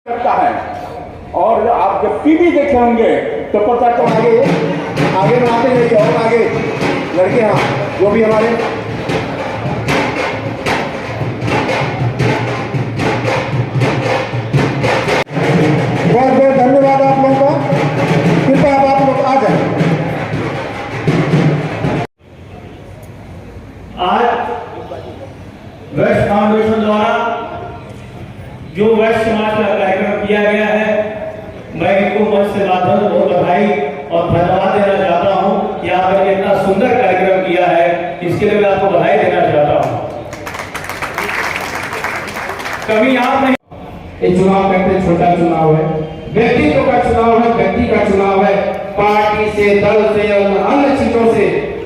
करता है। और आप जब टीवी देखे होंगे तो पता तो आगे आगे बनाते हैं और आगे लड़के हाँ जो भी हमारे बहुत बहुत धन्यवाद आप लोगों का। कृपया अब आप लोग आ जाए। आज वेस्ट फाउंडेशन द्वारा जो वेस्ट समाज का कार्यक्रम किया गया है, मैं इनको मंच से माध्यम बहुत बधाई और धन्यवाद देना चाहता हूं कि आपने इतना सुंदर कार्यक्रम किया है, इसके लिए मैं आपको बधाई देना चाहता हूं। कभी आप नहीं, ये चुनाव कहते छोटा चुनाव है, व्यक्तित्व का चुनाव है, व्यक्ति का चुनाव है। पार्टी से, दल से और अन्य चीजों से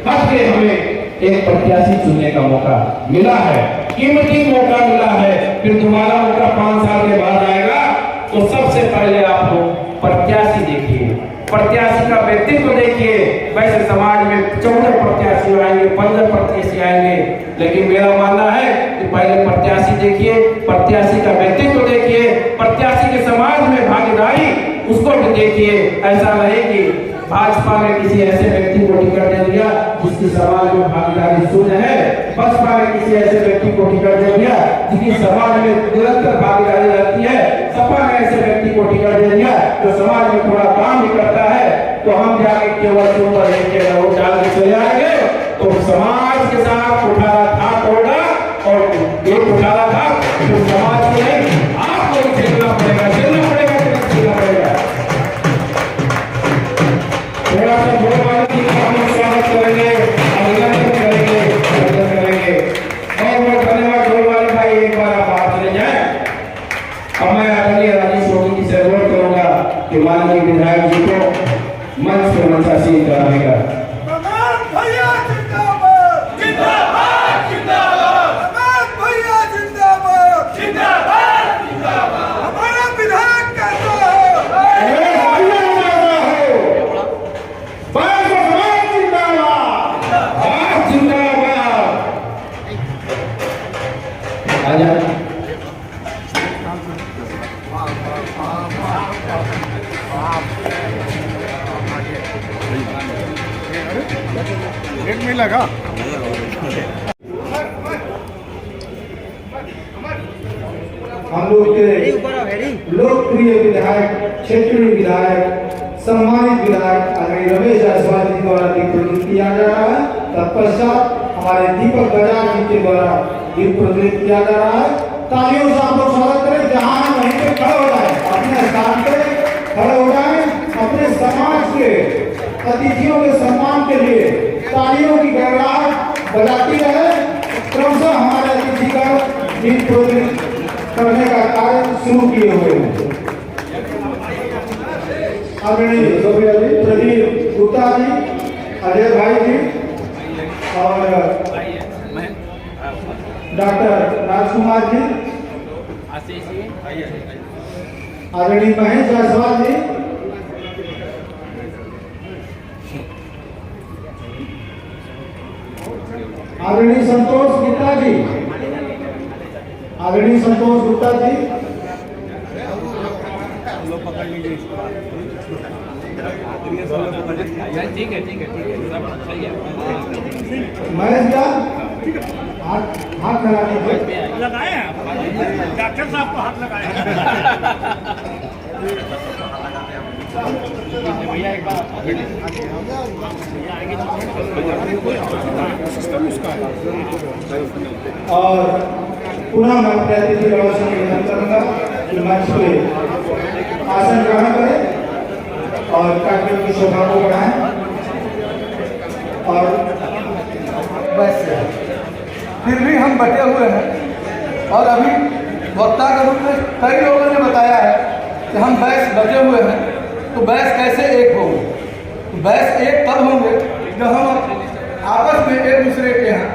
हट के हमें एक प्रत्याशी चुनने का मौका मिला है, कीमती मौका मिला है। फिर दोबारा मौका 5 साल के बाद आएगा तो सबसे पहले आप लोग प्रत्याशी देखिए, प्रत्याशी का व्यक्तित्व देखिए। वैसे समाज में 14 प्रत्याशी आएंगे, 15 प्रत्याशी आएंगे, लेकिन मेरा मानना है कि पहले प्रत्याशी देखिए, प्रत्याशी का व्यक्तित्व देखिए, प्रत्याशी के समाज में भागीदारी उसको भी देखिए। ऐसा नहीं कि भाजपा ने किसी ऐसे व्यक्ति को टिकट दे दिया जिसकी समाज में भागीदारी शून्य है, बसपा ने किसी ऐसे व्यक्ति को टिकट दे दिया जिसकी समाज में निरंतर भागीदारी रहती है, सपा ने ऐसे व्यक्ति को टिकट दे दिया जो समाज में थोड़ा काम भी करता है, तो हम जाके केवल ऊपर लेके वोट डाल के चले आएंगे तो समाज के साथ उठाना था होगा। और एक उठाना था तो समाज को नहीं आपको झेलना पड़ेगा, झेलना पड़ेगा, झेलना पड़ेगा। थोड़ा सा स्वागत करेंगे, अभिनंदन करेंगे, अभिनंदन करेंगे। बहुत धन्यवाद ढोलवाले भाई, एक बार आप हाथ चले जाए। अब मैं आदरणीय राजेश योगी जी से अनुरोध करूंगा कि माननीय विधायक जी को मंच पर मंचासीन कराने का। में लगा हम लोग के लोकप्रिय विधायक, क्षेत्रीय विधायक, सम्मानित विधायक आदरणीय रमेश जायसवाल जी द्वारा दीप प्रज्वलित किया जा रहा है। तत्पश्चात हमारे दीपक बजाज जी के द्वारा दीप प्रज्वलित किया जा रहा है। तालियों से आप लोग स्वागत करें। जहां वहीं पे खड़े हो जाए, अपने स्थान पे खड़े हो जाए। अपने समाज के अतिथियों के सम्मान के लिए तालियों की गड़गड़ाहट बजाती रहे। क्रमशः हमारे अतिथि का दीप प्रज्वलित करने का कार्य शुरू किए हुए हैं। आदरणीय प्रदीप गुप्ता जी, अजय भाई जी और डॉक्टर राजकुमार जी, आदरणीय महेश जायसवाल जी, आदरणीय संतोष गुप्ता जी, आदरणीय संतोष गुप्ता जी, ठीक है महेश जी हाथ लगा दीजिए। लगाए डॉक्टर साहब को हाथ लगाए। भैया एक बार और पुनः मैं अपने अतिथि गणों से निवेदन करूंगा कि मंच पे आसन ग्रहण करें और कार्यक्रम की शोभा को बढ़ाएं। और बस फिर भी हम बटे हुए हैं और अभी वक्ता के रूप में कई लोगों ने बताया है कि हम बैस बचे हुए हैं, तो बैस कैसे एक होंगे? तो बैस एक तब होंगे जब हम आपस में एक दूसरे के यहाँ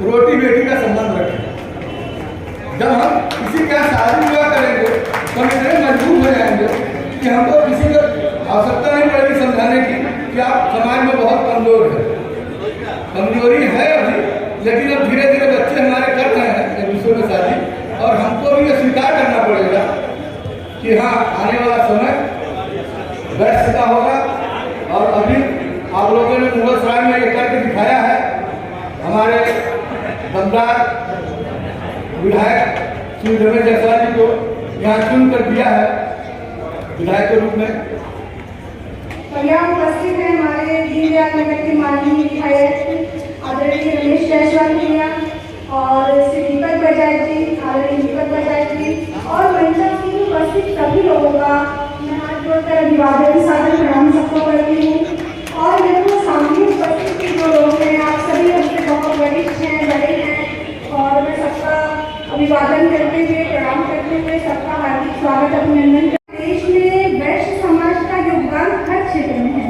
रोटी बेटी का संबंध रखें। जब हम किसी का शादी विवाह करेंगे तो हम इतने मजबूर हो जाएंगे कि हमको किसी को आवश्यकता नहीं पड़ेगी समझाने की कि आप समाज में बहुत कमजोर है। कमजोरी है अभी, लेकिन अब धीरे धीरे बच्चे हमारे कर रहे हैं एक दूसरे में शादी, और हमको भी स्वीकार करना पड़ेगा कि हाँ आने वाला समय वैश्य का होगा। और अभी आप लोगों ने मुगल सराय में ये करके दिखाया है। हमारे दमदार विधायक श्री रमेश जायसवाल जी को यहाँ चुन कर दिया है विधायक के रूप में। और यहाँ उपस्थित है हमारे दीनदयाल नगर के माननीय विधायक आदरणीय रमेश जायसवाल भैया और श्री दीपक बजाज जी, आदरणीय दीपक बजाज जी और मंचा में उपस्थित सभी लोगों का मैं हाथ जोड़कर अभिवादन सादर प्रणाम सबको करती हूँ। और मेरे को सामने उपस्थित जो लोग हैं आप सभी हमसे बहुत वरिष्ठ हैं, बड़े हैं और मैं सबका अभिवादन करते हुए प्रणाम करते हुए सबका हार्दिक स्वागत अभिनंदन। देश में वैश्य समाज का योगदान हर क्षेत्र में है,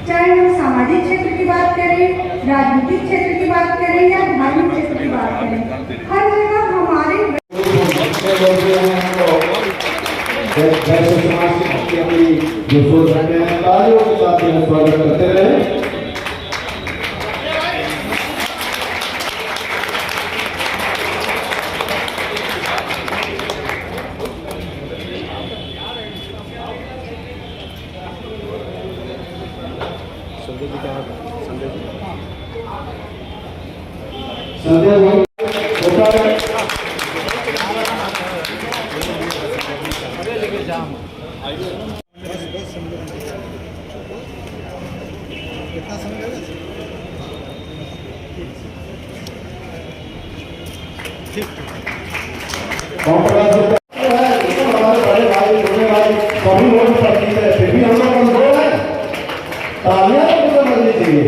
चाहे हम सामाजिक क्षेत्र की बात करें, राजनीतिक क्षेत्र की बात करें या धार्मिक क्षेत्र की बात करें, हर जगह हमारे वैश्य समाज की अपनी जो सोच रखते हैं तालियों के साथ स्वागत करते रहे। संजय जी हमारे बड़े भाई छोटे भाई सभी लोग उपस्थित है, फिर भी हम लोग कमजोर हैं। तालियां तो समझनी चाहिए।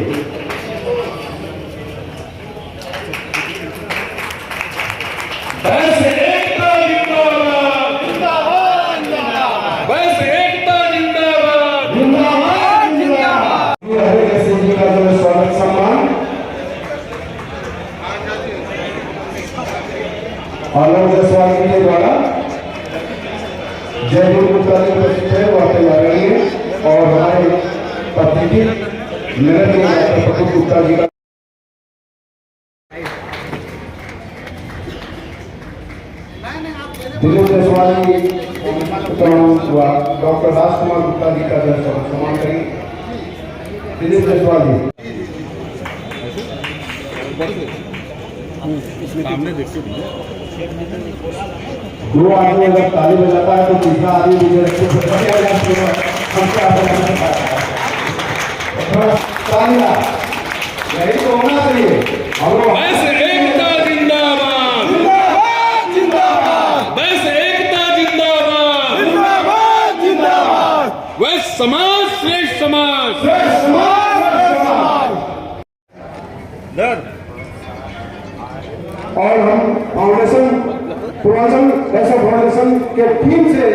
वैश्य एकता जिंदाबाद, वैश्य एकता जिंदाबाद, जिंदाबाद जिंदाबाद। हरे कृष्ण जी का जो स्वागत सम्मान आलोक जायसवाल जी के द्वारा जय गुप्ता जी उपस्थित है, वह तैयार करेंगे और हमारे प्रतिनिधि नगर के डॉक्टर गुप्ता जी का दिलीप जायसवाल जी डॉक्टर राजकुमार गुप्ता जी का सम्मान करेंगे। दिलीप जायसवाल जी दो आदमी अगर ताली बजाता है तो तीसरा आदमी मुझे रखे यही तो होना चाहिए। वैश्य एकता जिंदाबाद, जिंदाबाद जिंदाबाद, वैश्य एकता जिंदाबाद, जिंदाबाद जिंदाबाद, वैश्य समाज श्रेष्ठ समाज। और हम फाउंडेशन पूर्वांचल वैश्य फाउंडेशन के टीम से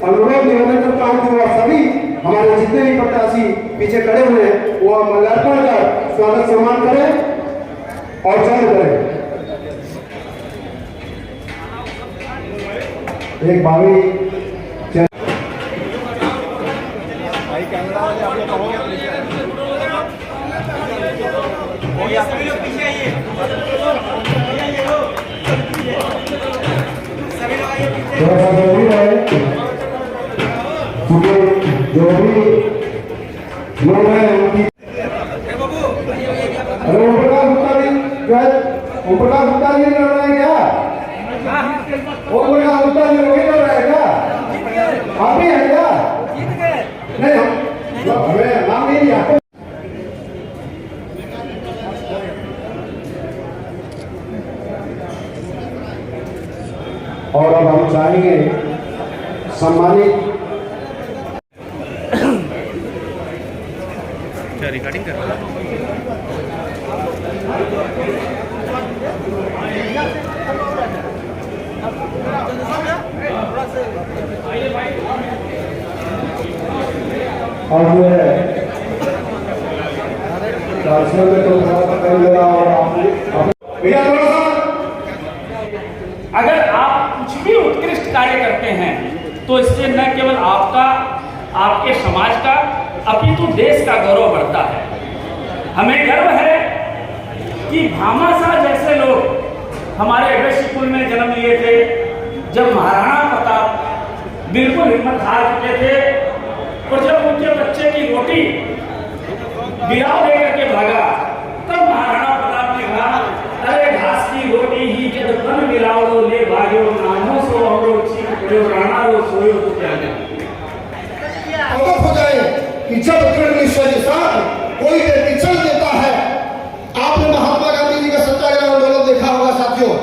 अनुरोध निवेदन करता हूँ कि वह सभी हमारे जितने भी प्रत्याशी पीछे खड़े हुए हैं वो माल्यार्पण कर स्वागत सम्मान करें और जल्द करें। एक भावी थोड़ा सा जरूरी है क्योंकि जो भी लोग हैं उनकी अरे ओम प्रकाश गुप्ता जी क्या ओम प्रकाश गुप्ता जी लड़ रहे हैं क्या? ओम प्रकाश गुप्ता जी वही लड़ रहे हैं क्या? आप ही हैं क्या? नहीं हमें नाम नहीं दिया। और अब हम चाहेंगे सम्मानित क्या रिकॉर्डिंग कर रहा है? और जो है में तो कर लेना और भैया थोड़ा सा अगर आप कुछ भी उत्कृष्ट कार्य करते हैं तो इससे न केवल आपका, आपके समाज का, अपितु देश का गौरव बढ़ता है। हमें गर्व है कि भामाशाह जैसे लोग हमारे वैश्य कुल में जन्म लिए थे। जब महाराणा प्रताप बिल्कुल हिम्मत हार चुके थे। और जब उनके बच्चे की रोटी बिराव लेकर के भागा, तब महाराणा प्रताप ने कहा, अरे घास की रोटी ही जब बन मिलाओ ले भाग्यो नामो सो हमरो चीख पड़ो राणा रो सोयो तो क्या अवगत हो जाए कि जब दृढ़ निश्चय के साथ कोई व्यक्ति चल देता है। आपने महात्मा गांधी जी का सत्याग्रह आंदोलन देखा होगा साथियों।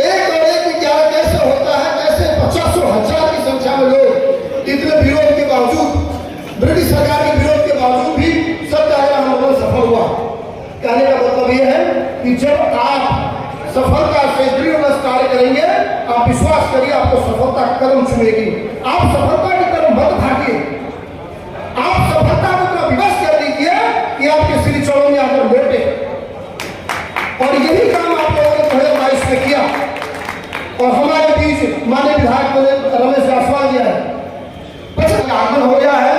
एक और एक विचार कैसे होता है, कैसे 50,000 की संख्या में लोग इतने विरोध के बावजूद, ब्रिटिश सरकार के विरोध के बावजूद भी सत्याग्रह आंदोलन सफल हुआ। कहने का मतलब यह है कि जब आप सफलता से दृढ़ कार्य करेंगे, आप विश्वास करिए आपको सफलता कदम चुमेगी। आप सफलता की तरफ मत भागिए, आप सफलता को इतना विवश कर दीजिए कि आपके श्री चरणों में आकर बैठे। और यही काम आप लोगों ने 2022 में किया। और हमारे बीच माननीय विधायक रमेश जायसवाल जी है, आगमन हो गया है,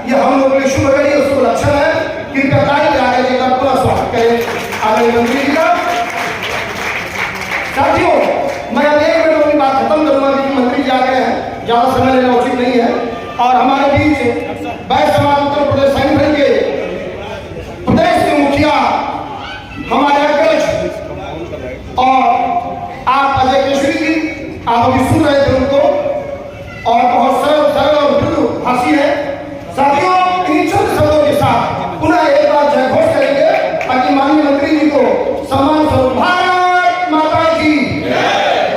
यह हम लोग के लिए शुभ है, उसको लक्षण है। कृपया ताली आगे जी का पूरा स्वागत करें आदरणीय मंत्री जी का। साथियों, मैं अब 1 मिनट अपनी बात खत्म करूंगा क्योंकि मंत्री जी आ गए हैं, ज्यादा समय लेना उचित नहीं है। और हमारे बीच बैस समाज उत्तर प्रदेश संगठन के प्रदेश के मुखिया, हमारे अध्यक्ष और आप अजय केसरी जी, आप अभी सुन रहे थे उनको, और बहुत सरल और मृदु भाषी है। साथियों, इन छोटे शब्दों के साथ पुनः एक बार जय घोष करेंगे ताकि माननीय मंत्री जी को सम्मान स्वरूप भारत माता की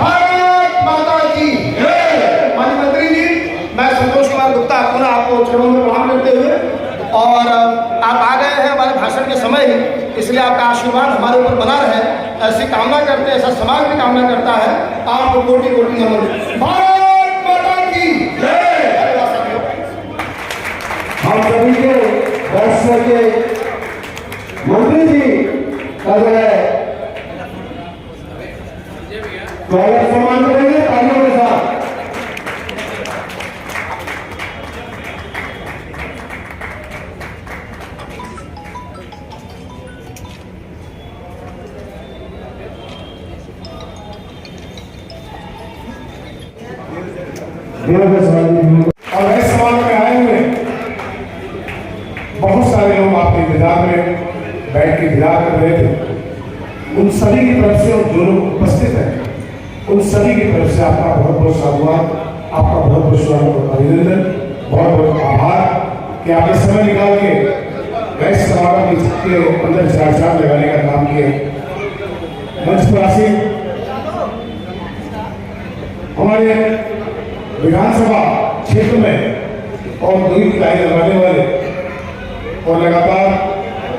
भारत माता की। माननीय मंत्री जी, मैं संतोष कुमार गुप्ता पुनः आपको चरणों में प्रणाम करते हुए, और आप आ गए हैं हमारे भाषण के समय ही, इसलिए आपका आशीर्वाद हमारे ऊपर बना रहे, ऐसी कामना करते हैं, ऐसा समाज भी कामना करता है। आपको कोटि कोटि नमन। भारत माता की जय। हम सभी के राष्ट्र के मंत्री जी का जो है स्वागत सम्मान करेंगे तालियों के साथ। और इस सवाल में आए हुए बहुत सारे लोग आपके इंतजार में बैठ के इंतजार कर रहे थे। उन सभी की तरफ से और जो लोग उपस्थित हैं, उन सभी की तरफ से आपका बहुत बहुत साधुवाद, आपका बहुत बहुत अभिनंदन, बहुत बहुत आभार कि आपने समय निकाल के वैश्य समागम के अंदर चार लगाने का काम किया। मंच पर आसीन हमारे विधानसभा क्षेत्र में और दूरी की लाइन लगाने वाले और लगातार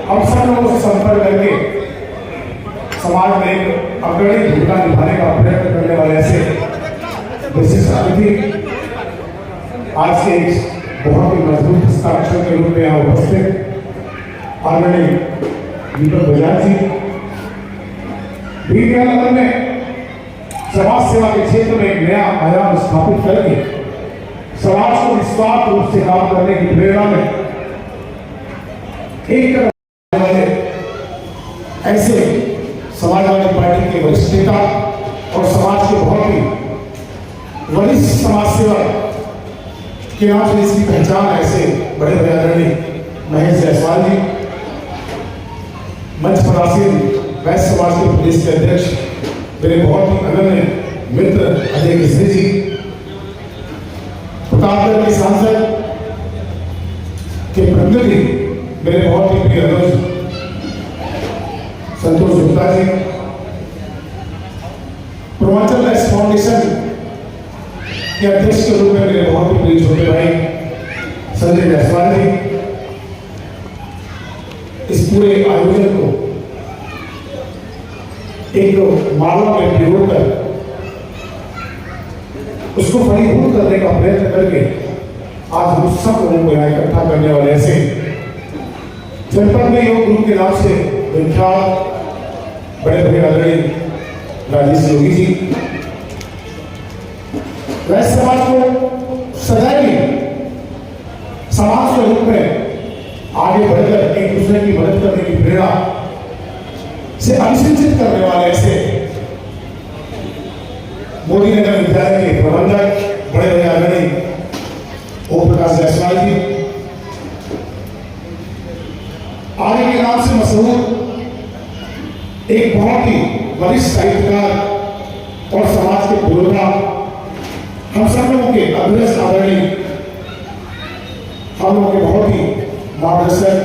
हम सब लोगों से संपर्क करके समाज में एक अग्रणी भूमिका निभाने का प्रयत्न करने वाले ऐसे विशिष्ट अतिथि आज के बहुत ही मजबूत हस्ताक्षर के रूप में यहाँ उपस्थित आदरणीय दीपक बजाज जी, बीकानेर में समाज सेवा के क्षेत्र में एक नया आयाम स्थापित करके समाज को निस्वार्थ रूप से काम करने की प्रेरणा में एक वाले ऐसे समाजवादी पार्टी के वरिष्ठ नेता और समाज के बहुत ही वरिष्ठ समाज सेवक के नाम से इसकी पहचान ऐसे बड़े बड़े आदरणीय महेश जायसवाल जी, मंच पर आसीन वैश्य समाज के प्रदेश के अध्यक्ष मेरे बहुत ही अनन्य मित्र अजय केसरी जी, प्रतापगढ़ के सांसद के प्रतिनिधि मेरे बहुत ही प्रिय अनुज संतोष गुप्ता जी, पूर्वांचल वैश्य फाउंडेशन के अध्यक्ष के रूप में मेरे बहुत ही प्रिय छोटे भाई संजय जायसवाल जी, इस पूरे आयोजन को एक माला में भिगोकर उसको फलीभूत करने का प्रयत्न करके आज हम सब लोगों को यहाँ इकट्ठा करने वाले ऐसे जनपद में योग गुरु के नाम से विख्यात बड़े बड़े आदरणीय राजेश योगी जी, वैश्य समाज को सदैव समाज के रूप में आगे बढ़कर एक दूसरे की मदद करने की प्रेरणा से अनुसूचित करने वाले ऐसे मोदी नगर विद्यालय के प्रबंधक बड़े बड़े मशहूर एक बहुत ही वरिष्ठ साहित्यकार और समाज के पुरोधा, हम सब लोगों के अग्रज आदरणीय, हम लोगों के बहुत ही मार्गदर्शक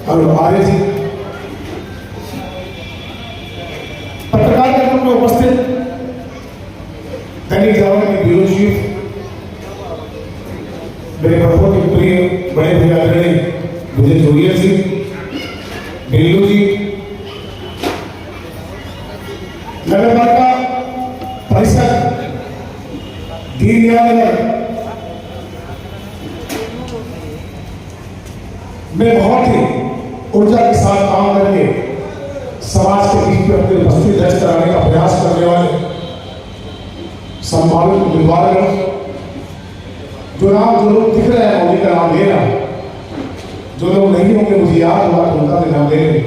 और आर्य जी, पत्रकार के रूप में उपस्थित दैनिक जागरण के ब्यूरो चीफ मेरे बहुत ही प्रिय बड़े भैया आदरणीय विजय जोगिया जी, बिल्लू जी, नगरपालिका परिषद दीनदयाल में बहुत ही ऊर्जा के साथ काम करके समाज के बीच में अपनी उपस्थिति दर्ज कराने का प्रयास करने वाले संभावित उम्मीदवार, जो लोग दिख रहे हैं उन्हीं का नाम लेना, जो लोग नहीं होंगे मुझे याद हुआ तो उनका भी नाम लेंगे।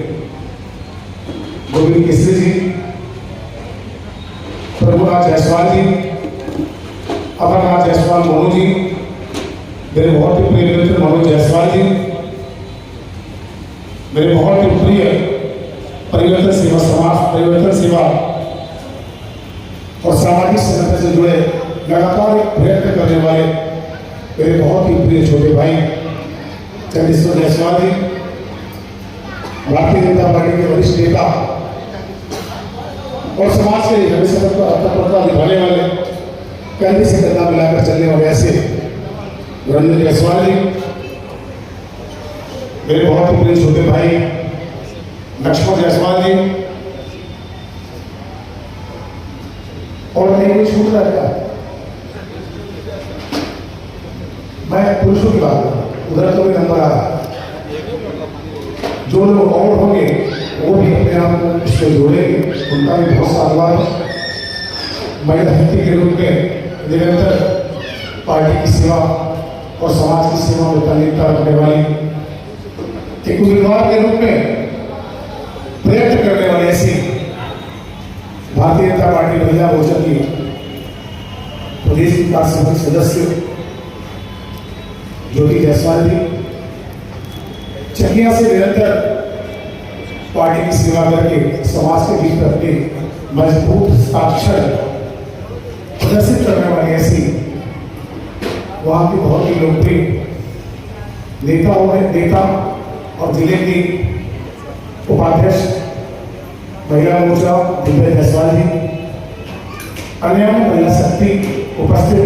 गोविंद केसरी जी, प्रभुनाथ जायसवाल जी, अमरनाथ जायसवाल मोनू जी, मेरे बहुत ही प्रिय मित्र मनोज जायसवाल जी, मेरे बहुत ही प्रिय परिवर्तन सेवा समाज परिवर्तन सेवा और सामाजिक संगठन से जुड़े लगातार प्रयत्न करने वाले मेरे बहुत ही प्रिय छोटे भाई चंद्रेश्वर जायसवाल जी, भारतीय जनता पार्टी के वरिष्ठ नेता और समाज के हमेशा तत्परता निभाने वाले, कंधे से कंधा मिलाकर चलने वाले ऐसे रंजन जायसवाल जी, मेरे बहुत ही प्रिय छोटे भाई लक्ष्मण जायसवाल जी, और नहीं कोई छूट रहा है। मैं पुरुषों की बात करूं, उधर तो भी नंबर आ रहा, जो लोग और होंगे वो भी अपने आप को इससे जोड़ेंगे, उनका भी बहुत साधुवाद। महिला शक्ति के रूप में निरंतर पार्टी की सेवा और समाज की सेवा में प्राथमिकता रखने वाली, एक उम्मीदवार के रूप में प्रयत्न करने वाले ऐसी भारतीय जनता पार्टी महिला मोर्चा की प्रदेश विकास समिति सदस्य ज्योति जायसवाल जी, चकिया से निरंतर पार्टी की सेवा करके समाज के बीच में अपने मजबूत हस्ताक्षर प्रदर्शित करने वाली ऐसी वहां की बहुत ही लोकप्रिय नेता और जिले की उपाध्यक्ष महिला मोर्चा दिव्या जायसवाल जी, अन्य महिला शक्ति उपस्थित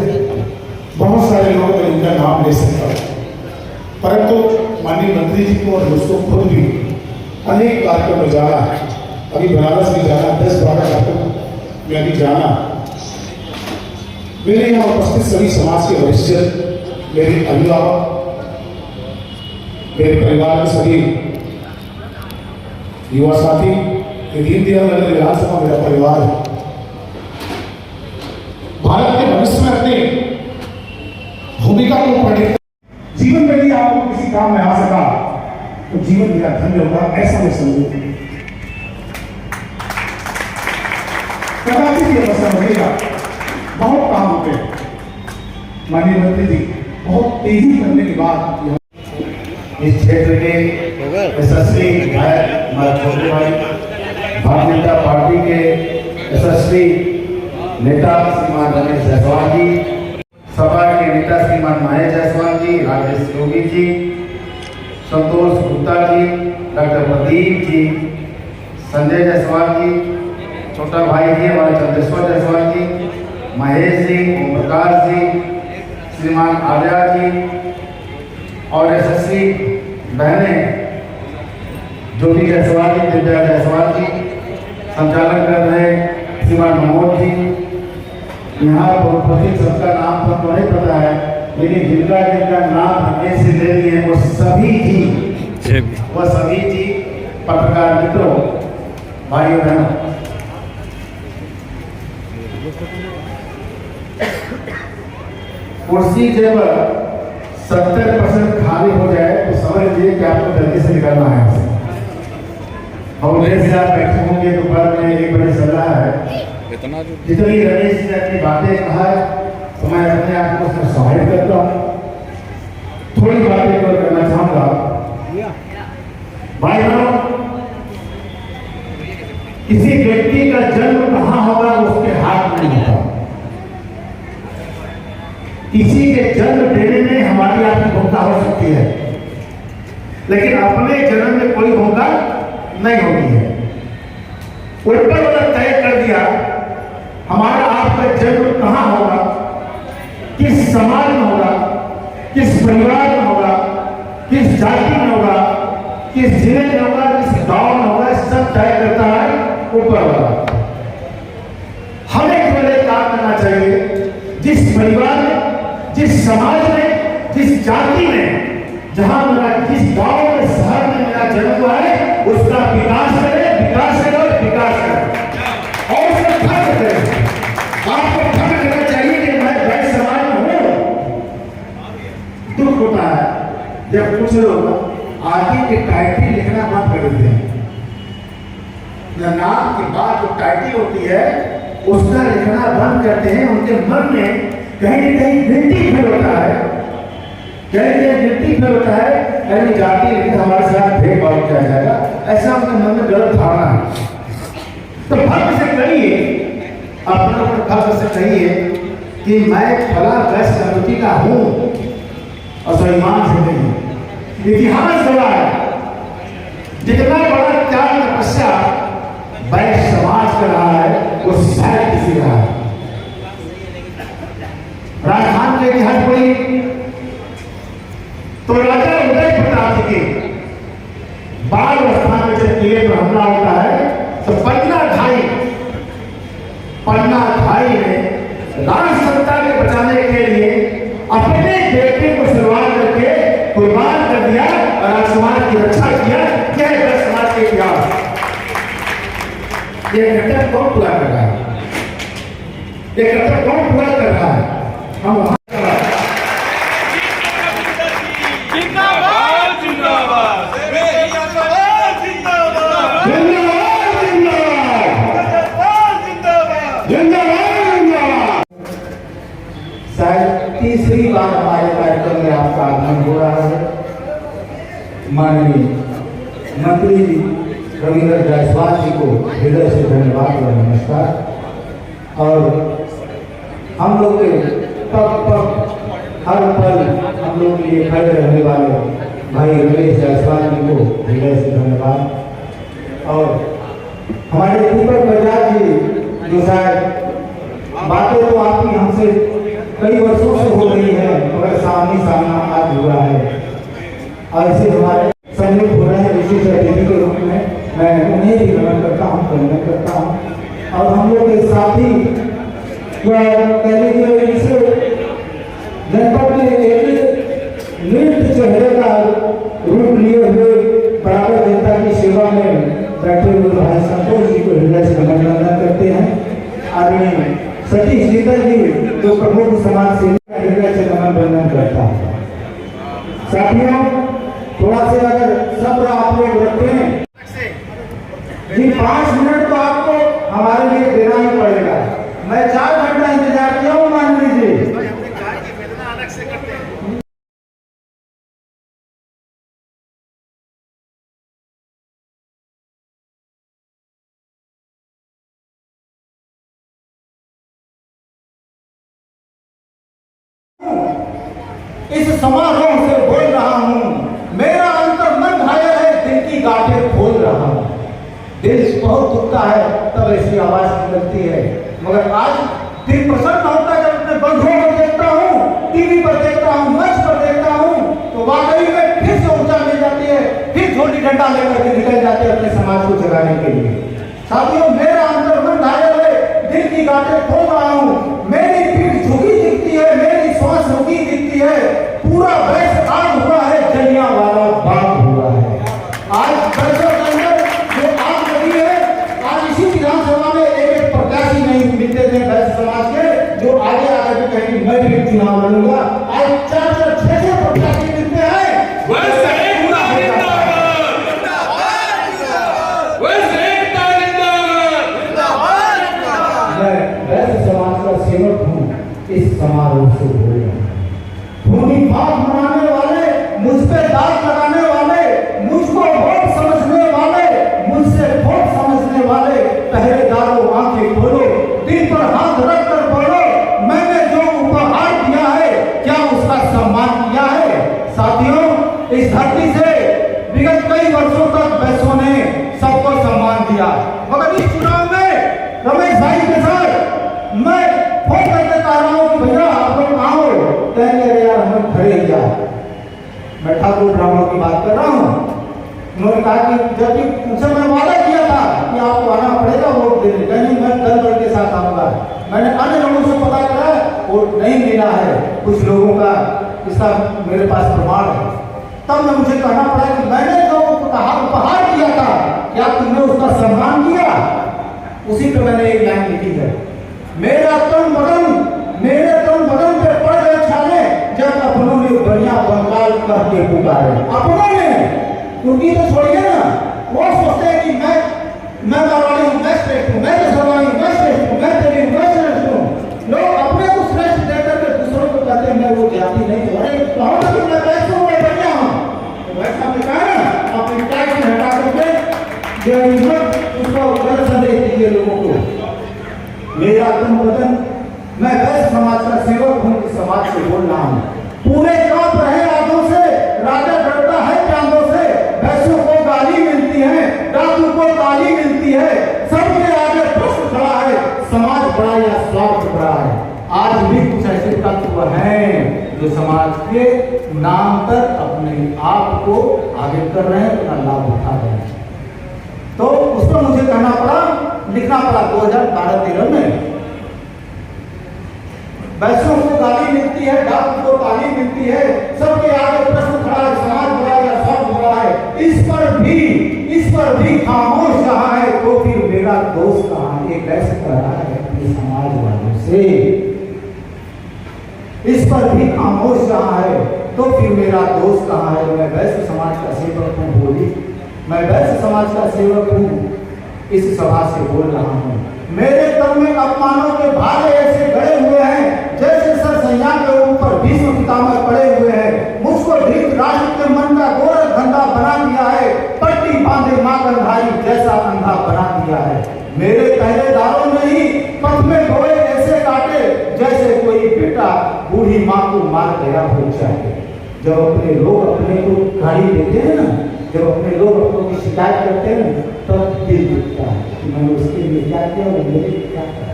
बहुत सारे लोग मैं उनका नाम ले सकता हूँ, परंतु माननीय मंत्री जी को और दोस्तों खुद भी अनेक कार्यक्रम में जाना है, अभी बनारस भी जाना, 10-12 कार्यक्रम में अभी जाना। मेरे यहाँ उपस्थित सभी समाज के वरिष्ठ, मेरे अभिभावक, मेरे परिवार के सभी युवा साथी, दीनदयाल विधानसभा मेरा परिवार है। भारत के भविष्य में अपनी भूमिका को पढ़े, जीवन में भी आपको किसी काम में आ सका तो जीवन मेरा धन्य होगा, ऐसा मैं समझू। कदाचित ये बसा रहेगा, बहुत काम होते हैं। माननीय मंत्री जी बहुत तेजी करने के बाद इस क्षेत्र के यशस्वी विधायक हमारे छोटे भाई, भारतीय जनता पार्टी के यशस्वी नेता श्रीमान रमेश जायसवाल जी, सभा के नेता श्रीमान महेश जायसवाल जी, राजेश योगी जी, संतोष गुप्ता जी, डॉक्टर प्रदीप जी, संजय जायसवाल जी, छोटा भाई जी हमारे चंद्रेश्वर जायसवाल जी, महेश जी, ओम प्रकाश जी, श्रीमान आर्या जी और यशस्वी बहनें ज्योति जायसवाल जी, दिव्या जायसवाल जी, संचालन कर रहे श्रीमान मनोज जी। यहाँ पर सबका नाम तो नहीं पता है, लेकिन जिनका नाम हमें से ले लिए वो सभी जी पत्रकार मित्रों, भाइयों बहनों, कुर्सी जब 70% खाली हो जाए तो समझ लीजिए कि आपको जल्दी से निकलना है। और जैसे आप बैठे होंगे दोपहर में 1 बजे चल रहा है, जितनी रमेश ने अपनी बातें कहा है तो मैं अपने आप को उसमें सहायता करता हूँ। थोड़ी बातें करना चाहूँगा। भाई बहनों, देखिए, जन्म देने में हमारी आपकी भूमिका हो सकती है, लेकिन अपने जन्म में कोई भूमिका नहीं होती है। ऊपर वाला तय कर दिया हमारा आपका जन्म कहाँ होगा, किस समाज में होगा, किस परिवार में होगा, किस जाति में होगा, किस जिले में होगा, किस गांव में होगा, सब तय करता है ऊपर वाला। हमें केवल एक काम करना चाहिए, जिस परिवार में, जिस समाज में, जिस जाति में, जहां मेरा, जिस गांव में, शहर में मेरा जन्म हुआ है, उसका विकास करें, विकास करें और विकास करें और उसका फर्ज करें। आपको फर्ज करना चाहिए कि मैं वैश्य समाज में हूं। दुख होता है जब कुछ लोग आगे के टाइटल लिखना बंद कर देते हैं, नाम के बाद जो टाइटल होती है उसका लिखना बंद करते हैं। उनके मन में कहीं न कहीं गिल्टी फील होता है, गिल्टी फील होता है, यानी जाति लेकिन हमारे साथ भेदभाव किया जाएगा, ऐसा उनके मन में गलत धारणा है। तो भक्त से कहिए, अपना भक्त से कहिए कि मैं फला वैश्य संस्कृति का हूं, और स्वाभिमान से कहिए। इतिहास गवाह है जितना बड़ा त्याग तपस्या वैश्य समाज कर रहा है वो शायद किसी रहा है। राजस्थान के इतिहास पढ़ी तो राजा उदय प्रताप जी के बाल अवस्था में जब किले पर हमला होता है तो पन्ना भाई ने राज सत्ता के बचाने के लिए अपने बेटे को सवाल करके कुर्बान कर दिया और राजकुमार की रक्षा किया। क्या है समाज के इतिहास? ये कर्तव्य कौन पूरा कर रहा है? ये कर्तव्य कौन पूरा कर रहा है? हम वहां तीसरी बार हमारे कार्यक्रम में आपका आगमन हो रहा है। माननीय मंत्री जी रविंद्र जायसवाल जी को हृदय से धन्यवाद और नमस्कार। और हम लोग के पग हर पल हम लोग के लिए खड़े रहने वाले भाई रमेश जायसवाल जी को हृदय से धन्यवाद। और हमारे दीपक बजाज जी जो शायद बातें तो आपकी हमसे कई वर्षों से हो रही है मगर सामना आज हुआ है, और ऐसे हमारे सम्मिलित हो रहे हैं विशेष अतिथि के रूप में। मैं उन्हें भी नमन करता हूँ, वंदन करता हूँ। और हम लोग के साथी जनपद में एक नृत्य चेहरे का रूप लिए हुए बराबर जनता की सेवा में बैठे हुए भाई संतोष जी को हृदय से अभिनंदन करते हैं। आदरणीय सतीश शीतल जी जो प्रमुख समाज सेवी हृदय से नमन करता है। साथियों, थोड़ा से अगर सब्र आप लोग रखते हैं जी, 5 मिनट तो आपको हमारे लिए देना ही पड़ेगा। मैं 4 घंटा इंतजार किया हूँ, मान लीजिए। इस समारोह से बोल रहा हूं, मेरा अंतर मन घायल है, दिल की गांठें खोल रहा हूं। दिल बहुत दुखता है तब ऐसी आवाज निकलती है, मगर आज दिल प्रसन्न होता है जब अपने बंधुओं को देखता हूं, टीवी पर देखता हूं, मंच पर देखता हूं, तो वाकई में फिर से ऊर्जा मिल जाती है, फिर झोली डंडा लेकर के निकल जाते हैं अपने समाज को जगाने के लिए। साथियों, मेरा अंतर मन घायल है, दिल की गांठें खोल रहा हूं, मेरी पीठ झुकी दिखती है, मेरी सांस रुकी दिखती है, पूरा वैश्य आग हुआ है, जलियांवाला बाग हुआ है। आज वर्षों के अंदर जो आग लगी है, आज इसी विधानसभा में एक प्रत्याशी नहीं मिलते थे वैश्य समाज के जो आगे आकर के कहीं मैं भी चुनाव लड़ूंगा। आज 4-4, 6-6 प्रत्याशी मिलते हैं। सेवक हूँ, इस समारोह से बोल रहा हूँ। भूमि भाग मनाने वाले, मुझ पे दाग लगाने वाले, मुझको वोट समझने वाले, मुझसे वोट समझने वाले, पहरेदारों आंखें खोलो, दिल पर हाथ रख कर बोलो, मैंने जो उपहार दिया है क्या धरती से विगत कई वर्षों तक वैश्यों ने सबको सम्मान दिया, मगर इस चुनाव में रमेश भाई के साथ मैं फोन करके कह रहा हूँ कि भैया आप लोग कहाँ हो? कहेंगे अरे यार हम खड़े ही जा। मैं ठाकुर ब्राह्मणों की बात कर रहा हूँ। उन्होंने कहा कि जब भी उनसे मैं वादा किया था कि आपको आना पड़ेगा वोट देने, कहीं मैं दल बल के साथ आऊंगा। मैंने अन्य लोगों से पता करा वोट नहीं मिला है, कुछ लोगों का इसका मेरे पास प्रमाण है। तब मैं मुझे कहना पड़ा कि मैंने जो उपहार दिया था क्या तुमने उसका सम्मान किया? उसी पे मैंने एक लाइन लिखी है, मेरे तन बदन पे पड़ गए छाले जब अपनों ने बढ़िया बंगाल करके पुकारे। अपनों ने क्योंकि तो छोड़िए ना, वो सोचते हैं कि मैं मारवाड़ी हूँ, मैं श्रेष्ठ हूँ, मैं मुसलमान हूँ, मैं श्रेष्ठ हूँ, मैं तेरी हूँ, मैं श्रेष्ठ हूँ। लोग अपने को श्रेष्ठ देकर के दूसरों को कहते हैं मैं वो जाति नहीं हूँ। अरे कहो ना कि मैं वैश्य हूँ, मैं बढ़िया हूँ, तो वैसा ने कहा ना अपनी टैग से हटा करके जो उसको गलत संदेश दीजिए लोगों को। मेरा तन बदन, मैं वैश्य समाज का सेवक हूँ, इस समाज से बोल रहा हूँ। पूरे कांप रहे आगों से, राजा डरता है चांदों से, वैश्यों को गाली मिलती है, डाकू को गाली मिलती है, सबके आगे प्रश्न खड़ा है, समाज बड़ा या स्वार्थ बड़ा है। आज भी कुछ ऐसे तत्व हैं जो समाज के नाम पर अपने आप को आगे कर रहे हैं, अपना लाभ उठा रहे हैं। तो उस पर मुझे कहना पड़ा, लिखना पड़ा 2012-13 में, वैश्यों को गाली मिलती है, डाकू को गाली मिलती है, सबके आगे प्रश्न खड़ा है, समाज बड़ा या स्वार्थ बड़ा है। इस पर भी खामोश रहा है, तो फिर मेरा दोस्त कहाँ? एक ऐसे कह रहा है अपने समाज वालों से, इस पर भी खामोश रहा है, तो फिर मेरा दोस्त कहाँ है? मैं वैश्य समाज का सेवक हूँ, बोली मैं वैश्य समाज का सेवक हूँ, इस सभा से बोल रहा हूँ। मेरे तन में अपमानों के भाले ऐसे गड़े हुए हैं जैसे सरसैया के ऊपर भीष्म पितामह पड़े हुए हैं। मुझको धृतराष्ट्र के मन का गोरख धंधा बना दिया है, पट्टी बांधे माँ कंधाई जैसा अंधा बना दिया है। मेरे पहरेदारों ने ही पथ में घोड़े ऐसे काटे जैसे कोई बेटा बूढ़ी माँ को मार गया हो जाए। जब अपने लोग अपने को गाली देते हैं ना, जब अपने लोग अपनों की शिकायत करते हैं तब दिल दुखता है कि मैंने उसके लिए क्या किया, वो मेरे लिए क्या किया।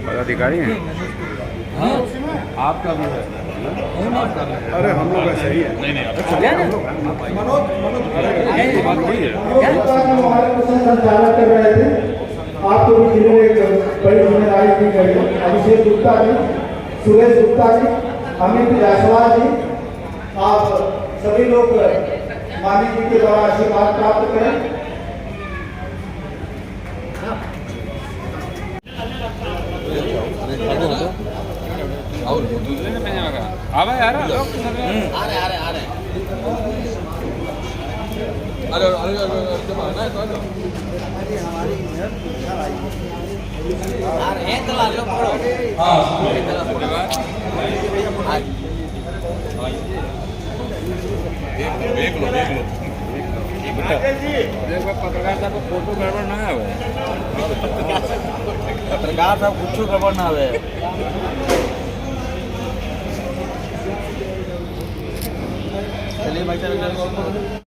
पदाधिकारी हैं आपका भी है। अरे हम लोग ऐसे ही है। नहीं हमारे कुछ संचालक कर रहे थे, आपको भी जिले में बड़ी जिम्मेदारी दी गई है। अभिषेक गुप्ता जी, सुरेश गुप्ता जी, अमित जायसवाल जी, आप सभी लोग मानी जी के द्वारा आशीर्वाद प्राप्त करें। आवा यार देख लो पत्रकार साहब को फोटो गड़बड़ ना है, पत्रकार साहब कुछ गड़बड़ ना है। चलिए भाई साहब।